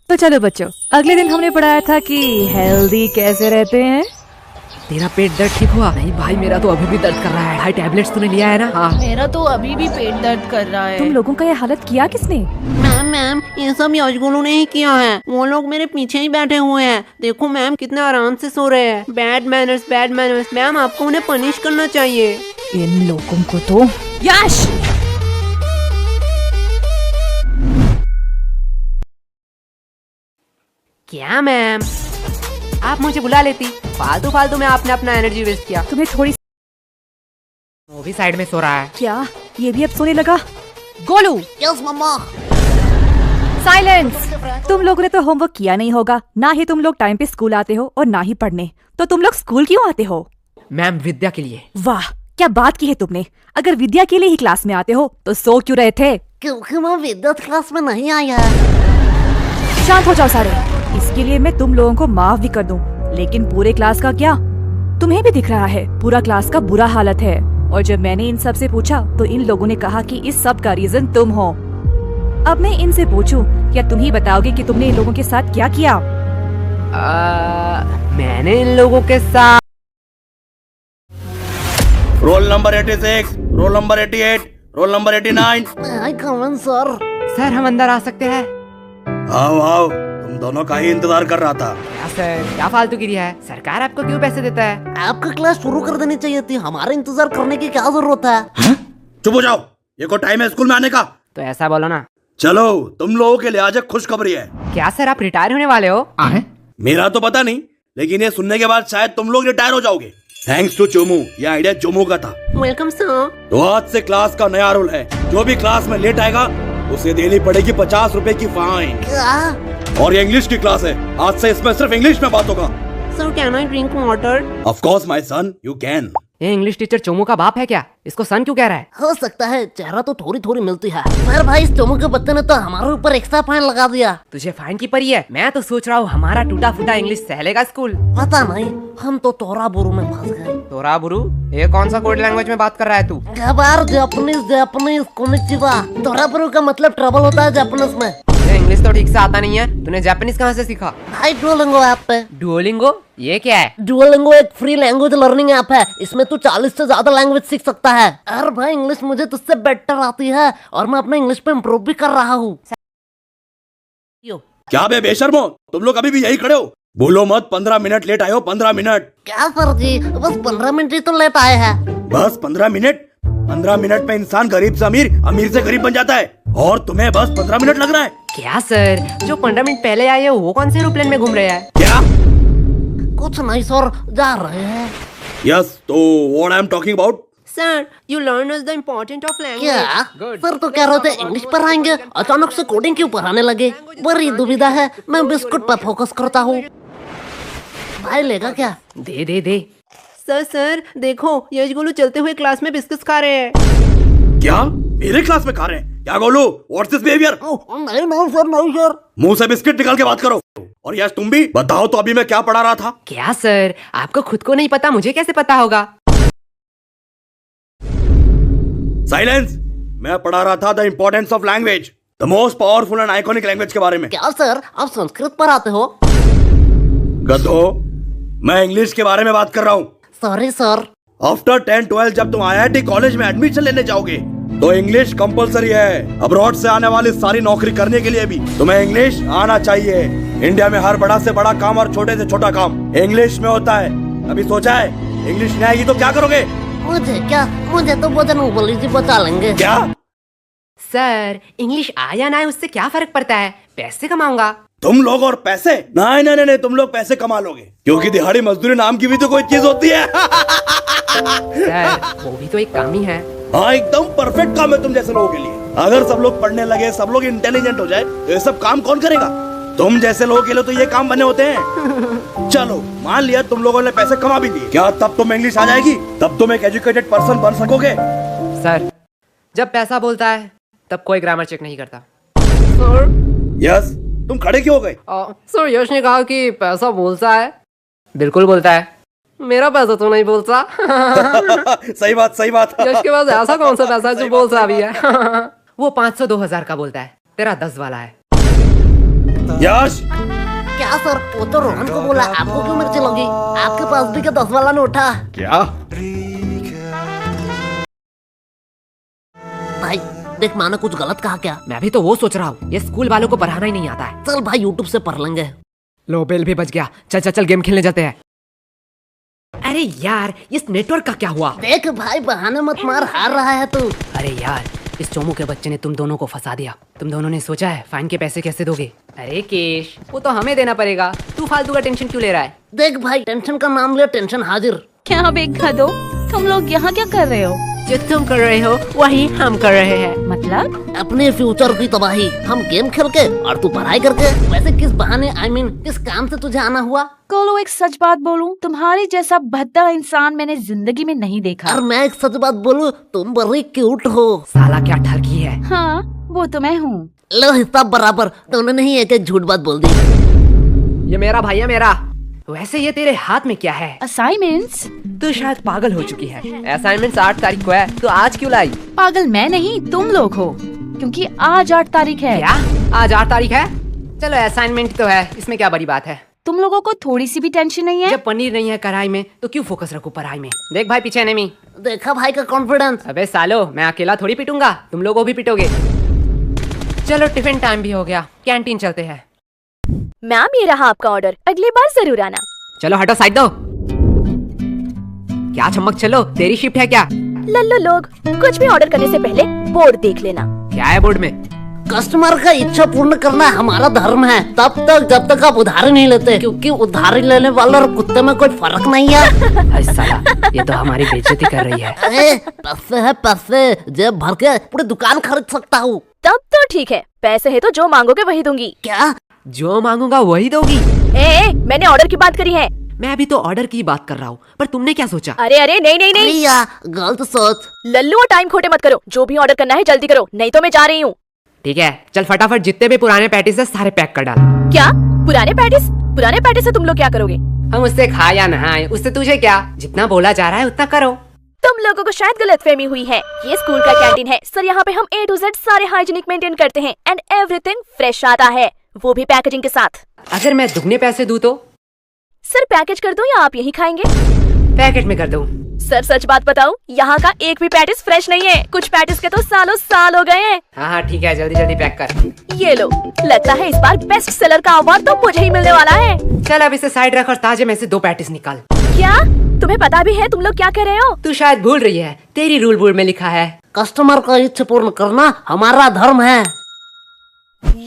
तो चलो बच्चों, अगले दिन हमने पढ़ाया था कि हेल्दी कैसे रहते हैं। तेरा पेट दर्द ठीक हुआ? नहीं भाई, मेरा तो अभी भी दर्द कर रहा है। भाई टैबलेट्स तूने लिया है ना? हाँ। मेरा तो अभी भी पेट दर्द कर रहा है। तुम लोगों का ये हालत किया किसने? मैम ये सब यशगुरु ने ही किया है। वो लोग मेरे पीछे ही बैठे हुए हैं। देखो मैम कितने आराम से सो रहे हैं। Bad manners. मैम आपको उन्हें पनिश करना चाहिए। इन लोगों को तो। यश! क्या मैम, आप मुझे बुला लेती। फालतू में आपने अपना एनर्जी वेस्ट किया। तुम्हें थोड़ी। वो भी साइड में सो रहा है। क्या ये भी अब सोने लगा? गोलू! यस मम्मा। साइलेंस! तुम लोगों ने तो होमवर्क किया नहीं होगा। ना ही तुम लोग टाइम पे स्कूल आते हो और ना ही पढ़ने। तो तुम लोग स्कूल क्यों आते हो? मैम विद्या के लिए। वाह, क्या बात की है तुमने। अगर विद्या के लिए ही क्लास में आते हो तो सो क्यों रहे थे? क्योंकि मैं विद्युत क्लास में नहीं आया। शांत हो जाओ सारे। इसके लिए मैं तुम लोगों को माफ भी कर दूं, लेकिन पूरे क्लास का क्या? तुम्हें भी दिख रहा है पूरा क्लास का बुरा हालत है। और जब मैंने इन सब से पूछा तो इन लोगों ने कहा कि इस सब का रीजन तुम हो। अब मैं इनसे पूछूं, क्या तुम ही बताओगे कि तुमने इन लोगों के साथ क्या किया? मैंने इन लोगों के साथ roll number 86, roll number 88, roll number 89। आई कमन सर। सर हम अंदर आ सकते हैं? आओ आओ, तुम दोनों का ही इंतजार कर रहा था। क्या सर, क्या फालतूगिरी है? सरकार आपको क्यों पैसे देता है? आपका क्लास शुरू कर देनी चाहिए थी। हमारा इंतजार करने की क्या जरूरत है? चुप हो जाओ, ये को टाइम है स्कूल में आने का। तो ऐसा बोलो ना। चलो, तुम लोगों के लिए आज एक खुशखबरी है। क्या सर, आप रिटायर होने वाले हो? मेरा तो पता नहीं, लेकिन ये सुनने के बाद शायद तुम लोग रिटायर हो जाओगे। थैंक्स टू चोमू, ये आइडिया चोमू का था। Welcome sir. तो आज से क्लास का नया रूल है, जो भी क्लास में लेट आएगा उसे देनी पड़ेगी 50 रुपए की फाइन। क्या? और ये इंग्लिश की क्लास है, आज से इसमें सिर्फ इंग्लिश में बात होगा। Sir can I drink water? Of course my son, you can. ये इंग्लिश टीचर चोमू का बाप है क्या? इसको सन क्यों कह रहा है? हो सकता है, चेहरा तो थोड़ी मिलती है। पर भाई इस चोमू के बच्चे ने तो हमारे ऊपर एक्स्ट्रा फाइन लगा दिया। तुझे फाइन की पड़ी है? मैं तो सोच रहा हूँ हमारा टूटा फूटा इंग्लिश सहलेगा स्कूल। पता नहीं, हम तो तोरा बुरु में फंस गए। तोरा बुरु? ये कौन सा कोड लैंग्वेज में बात कर रहा है तू? गबार जापानीज कोनिचिवा। तोरा बुरु का मतलब ट्रबल होता है जापानीज में। इंग्लिश तो ठीक से आता नहीं है, तूने जापानीज कहाँ से सीखा? भाई डुओलिंगो ऐप पे। डुओलिंगो? ये क्या है? डुओलिंगो एक फ्री लैंग्वेज लर्निंग ऐप है। इसमें तू 40 से ज्यादा लैंग्वेज सीख सकता है। अरे भाई इंग्लिश मुझे तुझसे बेटर आती है और मैं अपना इंग्लिश पे इम्प्रूव भी कर रहा हूँ। क्या बे बेशर्मो, तुम लोग अभी भी यही खड़े हो? बोलो मत, 15 मिनट लेट आए हो। 15 मिनट? क्या सर जी, बस 15 मिनट ही तो लेट आए हैं। बस 15 मिनट? 15 मिनट में इंसान गरीब से अमीर, अमीर से गरीब बन जाता है, और तुम्हें बस 15 मिनट लग रहा है? क्या सर, जो 15 मिनट पहले आए हैं वो कौन से एरोप्लेन में घूम रहे हैं? क्या? कुछ नहीं सर, जा रहे हैं। यस, तो what I am talking about? Sir, you learn us the importance of language. क्या? सर तो कह रहे थे इंग्लिश पढ़ाएंगे, अचानक से कोडिंग क्यों पढ़ाने लगे? बड़ी दुविधा है। मैं बिस्कुट पर फोकस करता हूँ। भाई लेगा क्या? दे। सर देखो, यशगुरु चलते हुए क्लास में बिस्किट खा रहे हैं। क्या? मेरे क्लास में खा रहे हैं? क्या गोलू, व्हाट्स दिस बिहेवियर? नहीं सर। मुंह से बिस्किट निकाल के बात करो। और यस तुम भी बताओ तो, अभी मैं क्या पढ़ा रहा था? क्या सर, आपको खुद को नहीं पता, मुझे कैसे पता होगा? साइलेंस! मैं पढ़ा रहा था the importance of language, the most powerful and iconic language के बारे में। क्या सर, आप संस्कृत पढ़ाते हो? गधो, मैं इंग्लिश के बारे में बात कर रहा हूँ। Sorry sir. आफ्टर 10-12 जब तुम IIT कॉलेज में एडमिशन लेने जाओगे तो इंग्लिश कंपलसरी है। अब्रॉड से आने वाली सारी नौकरी करने के लिए भी तुम्हें इंग्लिश आना चाहिए। इंडिया में हर बड़ा से बड़ा काम और छोटे से छोटा काम इंग्लिश में होता है। अभी सोचा है इंग्लिश नहीं आएगी तो क्या करोगे? मुझे तो भोजन उबली जी बचा लेंगे। क्या? सर, इंग्लिश आया ना आए उससे क्या फर्क पड़ता है? पैसे कमाऊंगा। तुम लोग और पैसे? नहीं, तुम लोग पैसे कमा लोगे, क्योंकि दिहाड़ी मजदूरी नाम की भी तो कोई चीज होती है। सर, वो भी तो एक काम ही है। हाँ, एकदम परफेक्ट काम है तुम जैसे लोगों के लिए। अगर सब लोग पढ़ने लगे, सब लोग इंटेलिजेंट हो जाए तो ये सब काम कौन करेगा? तुम जैसे लोगों के लिए तो ये काम बने होते हैं। चलो मान लिया तुम लोगों ने पैसे कमा भी दिए, क्या तब तुम्हें इंग्लिश आ जाएगी? तब तुम एक एजुकेटेड पर्सन बन सकोगे? सर, जब पैसा बोलता है तब कोई ग्रामर चेक नहीं करता। यस, तुम खड़े क्यों हो गए? सर, यश ने कहा कि पैसा बोलता है। बिल्कुल बोलता है। मेरा पैसा तो नहीं बोलता। सही बात। यश के पास ऐसा कौन सा पैसा है जो बोलता भी है? वो 500-2000 का बोलता है, तेरा 10 वाला है। यश क्या सर, वो तो रोहन को बोला, आपको क्यों मिर्ची लगी? आपके पास भी क्या 10 वाला नोट था? क्या? भाई देख, माना कुछ गलत कहा क्या? मैं भी तो वो सोच रहा हूँ, ये स्कूल वालों को पढ़ाना ही नहीं आता है। चल भाई यूट्यूब से पढ़ लेंगे। लो बेल भी बच गया। चल चल चल गेम खेलने जाते हैं। अरे यार, इस नेटवर्क का क्या हुआ? देख भाई, बहाने मत मार, हार रहा है तू। अरे यार, इस चोमू के बच्चे ने तुम दोनों को फंसा दिया। तुम दोनों ने सोचा है फाइन के पैसे कैसे दोगे? अरे केश, वो तो हमें देना पड़ेगा। तू फालतू का टेंशन क्यों ले रहा है? देख भाई, टेंशन का नाम ले, टेंशन हाजिर। क्या बेखा दो, तुम लोग यहाँ क्या कर रहे हो? जो तुम कर रहे हो वही हम कर रहे हैं। मतलब? अपने फ्यूचर की तबाही, हम गेम खेल के और तू पढ़ाई करके। वैसे किस बहाने, आई मीन किस काम से तुझे आना हुआ? कोलो, एक सच बात बोलूं, तुम्हारी जैसा भद्दा इंसान मैंने जिंदगी में नहीं देखा। और मैं एक सच बात बोलूं, तुम बड़ी क्यूट हो। साला क्या ठरकी है। हाँ, वो तो मैं हूँ। लो हिसाब बराबर, दोनों ने ही एक एक झूठ बात बोल दी। ये मेरा भाई है मेरा। वैसे ये तेरे हाथ में क्या है? असाइनमेंट्स? तू शायद पागल हो चुकी है। असाइनमेंट 8 तारीख को है, तो आज क्यों लाई? पागल मैं नहीं, तुम लोग हो, क्योंकि आज 8 तारीख है। क्या? आज 8 तारीख है? चलो असाइनमेंट तो है, इसमें क्या बड़ी बात है? तुम लोगों को थोड़ी सी भी टेंशन नहीं है? जब पनीर नहीं है कढ़ाई में तो क्यों फोकस रखूं पढ़ाई में? देख भाई पीछे एनिमी। देखा भाई का कॉन्फिडेंस। अबे सालो, मैं अकेला थोड़ी पीटूंगा, तुम लोगों भी पीटोगे। चलो टिफिन टाइम भी हो गया, कैंटीन चलते हैं। मैम, ये रहा आपका ऑर्डर, अगली बार जरूर आना। चलो हटो, साइड दो। क्या चमक, चलो तेरी शिफ्ट है क्या? लल्लू लोग, कुछ भी ऑर्डर करने से पहले बोर्ड देख लेना। क्या है बोर्ड में? कस्टमर का इच्छा पूर्ण करना हमारा धर्म है, तब तक जब तक आप उधारी नहीं लेते, क्योंकि उधारी लेने वाला और कुत्ते में कोई फर्क नहीं है। अरे साला, ये तो हमारी बेइज्जती कर रही है। अरे पैसे है पैसे, जेब भर के पूरी दुकान खरीद सकता हूँ। तब तो ठीक है, पैसे है तो जो मांगोगे वही दूंगी। क्या? जो मांगूंगा वही दोगी? मैंने ऑर्डर की बात करी है। मैं अभी तो ऑर्डर की बात कर रहा हूँ, पर तुमने क्या सोचा? अरे नहीं नहीं नहीं, भैया गलत सोच। लल्लू और टाइम खोटे मत करो, जो भी ऑर्डर करना है जल्दी करो, नहीं तो मैं जा रही हूँ। ठीक है, चल फटाफट जितने भी पुराने पैटीज है सारे पैक कर डाल। क्या? पुराने पैटिस? पुराने पैटिस से तुम लोग क्या करोगे? हम उससे खाए या नहाए, उससे तुझे क्या? जितना बोला जा रहा है उतना करो। तुम लोगों को शायद गलतफहमी हुई है, ये स्कूल का कैंटीन है सर, यहाँ पे हम A to Z सारे हाइजीनिक मेंटेन करते हैं एंड एवरीथिंग फ्रेश आता है, वो भी पैकेजिंग के साथ। अगर मैं दुगने पैसे दूं तो? सर पैकेज कर दूं या आप यही खाएंगे? पैकेट में कर दूं। सर सच बात बताऊं, यहाँ का एक भी पैटिस फ्रेश नहीं है, कुछ पैटिस के तो सालों साल हो गए हैं। हाँ हाँ ठीक है, जल्दी जल्दी पैक कर। ये लो, लगता है इस बार बेस्ट सेलर का अवार्ड तो मुझे ही मिलने वाला है। चल अब इसे साइड रख और ताजे में से 2 पैटिस निकाल। क्या? तुम्हें पता भी है तुम लोग क्या कर रहे हो? तू शायद भूल रही है, तेरी रूल बुक में लिखा है कस्टमर का इच्छा पूर्ण करना हमारा धर्म है।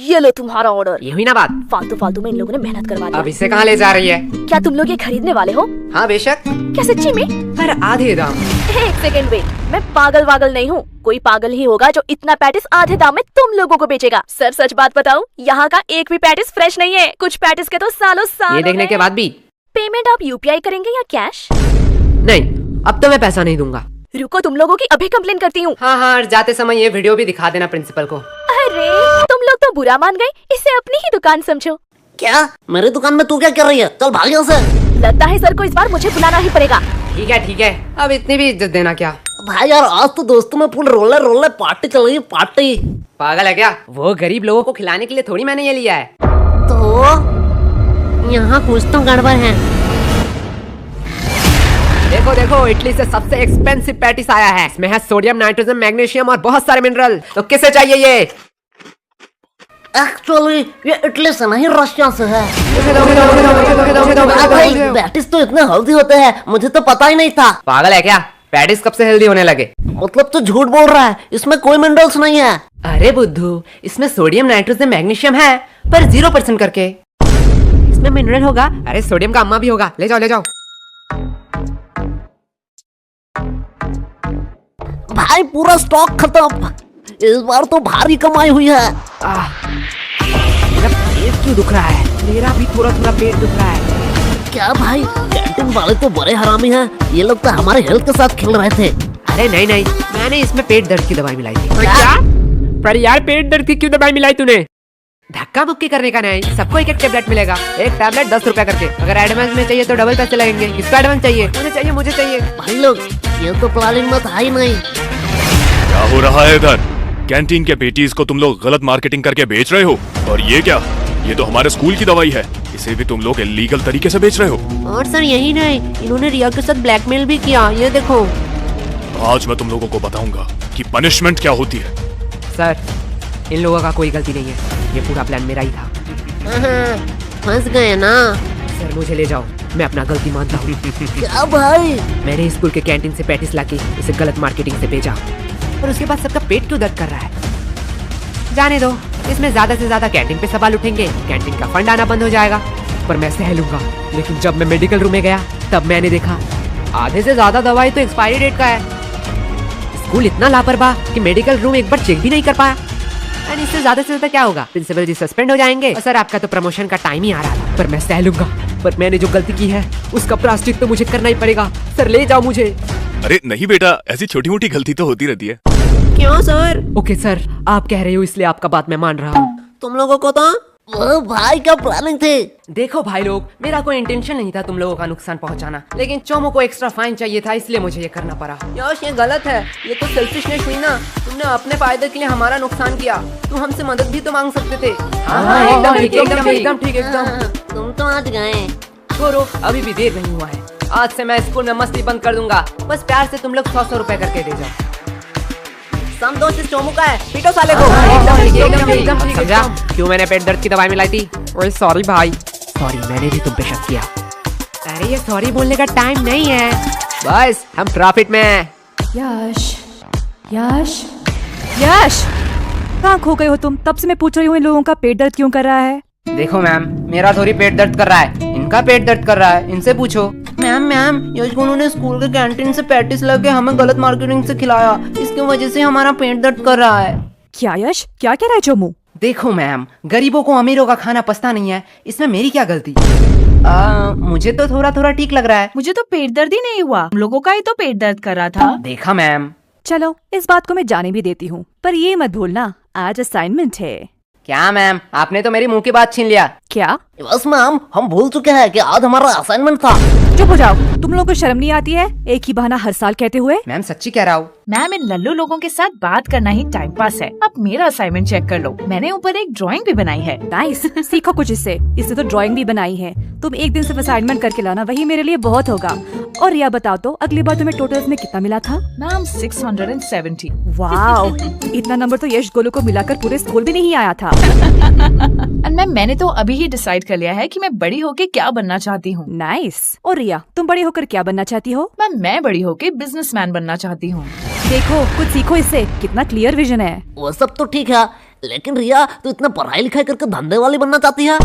ये लो तुम्हारा ऑर्डर। ये हुई ना बात? फालतू फालतू में इन लोगों ने मेहनत करवा अब दी। इसे कहाँ ले जा रही है? क्या तुम लोग ये खरीदने वाले हो? हाँ बेशक। क्या सच्ची में? पर आधे दाम। एक सेकंड वेट, मैं पागल वागल नहीं हूँ, कोई पागल ही होगा जो इतना पैटिस आधे दाम में तुम लोगों को बेचेगा। सर सच बात बताऊं, यहाँ का एक भी पैटिस फ्रेश नहीं है, कुछ पैटिस के तो सालों साल ये हो देखने गए के बाद भी? पेमेंट आप UPI करेंगे या कैश? नहीं, अब तो मैं पैसा नहीं दूंगा। रुको, तुम लोगों की अभी कंप्लेन करती हूँ। हाँ हाँ, जाते समय ये वीडियो भी दिखा देना प्रिंसिपल को। अरे तुम लोग तो बुरा मान गए, इसे अपनी ही दुकान समझो। क्या? मेरी दुकान में तू क्या कर रही है? चल भाग यहाँ से। लगता है सर को इस बार मुझे बुलाना ही पड़ेगा। ठीक है, अब इतनी भी इज्जत देना क्या? भाई यार, आज तो दोस्तों में फुल रोले पार्टी चल रही है, पार्टी। पागल है क्या? वो गरीब लोगों को खिलाने के लिए थोड़ी मैंने ये लिया है। तो यहाँ कुछ तो गड़बड़ है। देखो देखो, इटली से सबसे एक्सपेंसिव पैटिस आया है। इसमें है सोडियम, नाइट्रोजन, मैग्नीशियम और बहुत सारे मिनरल। तो किसे चाहिए ये? एक्चुअली ये इटली से नहीं, रशिया से है। मुझे दो, मुझे दो, मुझे दो, मुझे दो, मुझे दो, मुझे दो, मुझे दो, भाई मुझे दो। पैटिस तो इतने हेल्दी होते हैं, मुझे तो पता ही नहीं था। पागल है क्या? पैटिस कब से हेल्दी होने लगे? मतलब तो झूठ बोल रहा है, इसमें कोई मिनरल्स नहीं है। अरे बुद्धू, इसमें सोडियम, नाइट्रोजन, मैग्नीशियम है, पर 0% करके। इसमें मिनरल होगा, अरे सोडियम का अम्मा भी होगा। ले जाओ ले जाओ। भाई पूरा स्टॉक खत्म, इस बार तो भारी कमाई हुई है। मेरा पेट क्यों दुख रहा है? मेरा भी थोड़ा थोड़ा पेट दुख रहा है। क्या भाई, कैंटीन वाले तो बड़े हरामी हैं, ये लोग तो हमारे हेल्थ के साथ खेल रहे थे। अरे नहीं नहीं, मैंने इसमें पेट दर्द की दवाई मिलाई थी। क्या? पर यार पेट दर्द की क्यों दवाई मिलाई तूने? धक्का मुक्की करने का नहीं, सबको एक एक टेबलेट मिलेगा। एक टेबलेट 10 रुपए करके। अगर एडवांस में चाहिए तो डबल पैसे लगेंगे। किसको एडवांस चाहिए? मुझे चाहिए। भाई लोग, ये तो प्लानिंग में था ही नहीं। क्या हो रहा है इधर? कैंटीन के पेटीज को तुम लोग गलत मार्केटिंग करके बेच रहे हो, और ये क्या? ये तो हमारे स्कूल की दवाई है, इसे भी तुम लोग इलीगल तरीके से बेच रहे हो। और सर यही नहीं, इन्होंने रिया के साथ ब्लैकमेल भी किया, ये देखो। आज मैं तुम लोगों को बताऊंगा कि पनिशमेंट क्या होती है। सर, इन लोगों का कोई गलती नहीं है, ये पूरा प्लान मेरा ही था। फंस गए ना। सर मुझे ले जाओ, मैं अपना गलती मानता हूँ। क्या भाई? मैंने स्कूल के कैंटीन से पैटिस लाके इसे गलत मार्केटिंग से भेजा और उसके बाद सबका पेट क्यों दर्द कर रहा है। जाने दो, इसमें ज्यादा से ज्यादा कैंटीन पे सवाल उठेंगे, कैंटीन का फंड आना बंद हो जाएगा, पर मैं सह लूंगा। लेकिन जब मैं मेडिकल रूम में गया तब मैंने देखा आधे से ज्यादा दवाई तो एक्सपायरी डेट का है। स्कूल इतना लापरवाह कि मेडिकल रूम एक बार चेक भी नहीं कर पाया। एंड इससे ज्यादा से ज्यादा क्या होगा, प्रिंसिपल जी सस्पेंड हो जाएंगे। और सर आपका तो प्रमोशन का टाइम ही आ रहा था, पर मैं सह लूंगा। पर मैंने जो गलती की है उसका प्रायश्चित तो मुझे करना ही पड़ेगा। सर ले जाओ मुझे। अरे नहीं बेटा, ऐसी छोटी मोटी गलती तो होती रहती है। क्यों सर? ओके सर, आप कह रहे हो इसलिए आपका बात मैं मान रहा हूँ। तुम लोगों को तो वो भाई का प्लानिंग थे। देखो भाई लोग, मेरा कोई इंटेंशन नहीं था तुम लोगों का नुकसान पहुंचाना, लेकिन चोमो को एक्स्ट्रा फाइन चाहिए था, इसलिए मुझे ये करना पड़ा। यश ये गलत है, ये तो सेल्फिशनेस हुई ना। तुमने अपने फायदे के लिए हमारा नुकसान किया, तुम हमसे मदद भी तो मांग सकते थे। हाँ, एकदम ठीक, एकदम ठीक, एकदम। तुम तो आज गए। छोड़ो, अभी भी देर नहीं हुआ है। आज से मैं स्कूल में मस्ती बंद कर दूंगा, बस प्यार से तुम लोग 100 रुपए करके दे जाओ। सम दोस्त इस चोमू का है, पीटो साले को। एकदम ठीक, समझा क्यों मैंने पेट दर्द की दवाई मिलाई थी? ओए सॉरी भाई, सॉरी, मैंने भी तुम पे शक किया। अरे ये सॉरी बोलने का टाइम नहीं है, बस हम प्रॉफिट में हैं। यश, यश, यश, कहाँ खो गए हो तुम? तब से मैं पूछ रही हूँ इन लोगों का पेट दर्द क्यों कर रहा है। देखो मैम, मेरा थोड़ी पेट दर्द कर रहा है, इनका पेट दर्द कर रहा है, इनसे पूछो। मैम यश गुनू ने स्कूल के कैंटीन से पैटिस लगे हमें गलत मार्केटिंग से खिलाया, इसकी वजह से हमारा पेट दर्द कर रहा है। क्या यश, क्या कह रहा है चोमू? देखो मैम, गरीबों को अमीरों का खाना पसता नहीं है, इसमें मेरी क्या गलती? मुझे तो थोड़ा थोड़ा ठीक लग रहा है। मुझे तो पेट दर्द ही नहीं हुआ, हम लोगों का ही तो पेट दर्द कर रहा था। देखा मैम। चलो, इस बात को मैं जाने भी देती हूँ, पर ये मत भूलना आज असाइनमेंट है। क्या मैम, आपने तो मेरी मुंह की बात छीन लिया। क्या? बस मैम, हम भूल चुके हैं कि आज हमारा असाइनमेंट था। चुप हो जाओ, तुम लोगों को शर्म नहीं आती है एक ही बहाना हर साल कहते हुए? मैम सच्ची कह रहा हूँ। मैम, इन लल्लू लोगों के साथ बात करना ही टाइम पास है। अब मेरा असाइनमेंट चेक कर लो, मैंने ऊपर एक ड्राइंग भी बनाई है। नाइस, सीखो कुछ इससे तो ड्राइंग भी बनाई है। तुम एक दिन सिर्फ असाइनमेंट करके लाना, वही मेरे लिए बहुत होगा। और रिया बताओ तो, अगली बार तुम्हें टोटल्स में कितना मिला था? मैम 670। वाओ, इतना नंबर तो यश गोलू को मिलाकर पूरे स्कूल भी नहीं आया था। एंड मैम, मैंने तो अभी ही डिसाइड कर लिया है कि मैं बड़ी होके क्या बनना चाहती हूँ। नाइस। और रिया, तुम बड़ी होकर क्या बनना चाहती हो? मैम, मैं बड़ी होके बिजनेसमैन बनना चाहती हूँ। देखो, कुछ सीखो इससे, कितना क्लियर विजन है। वो सब तो ठीक है, लेकिन रिया तो इतना पढ़ाई लिखाई करके धंधे वाली बनना चाहती है।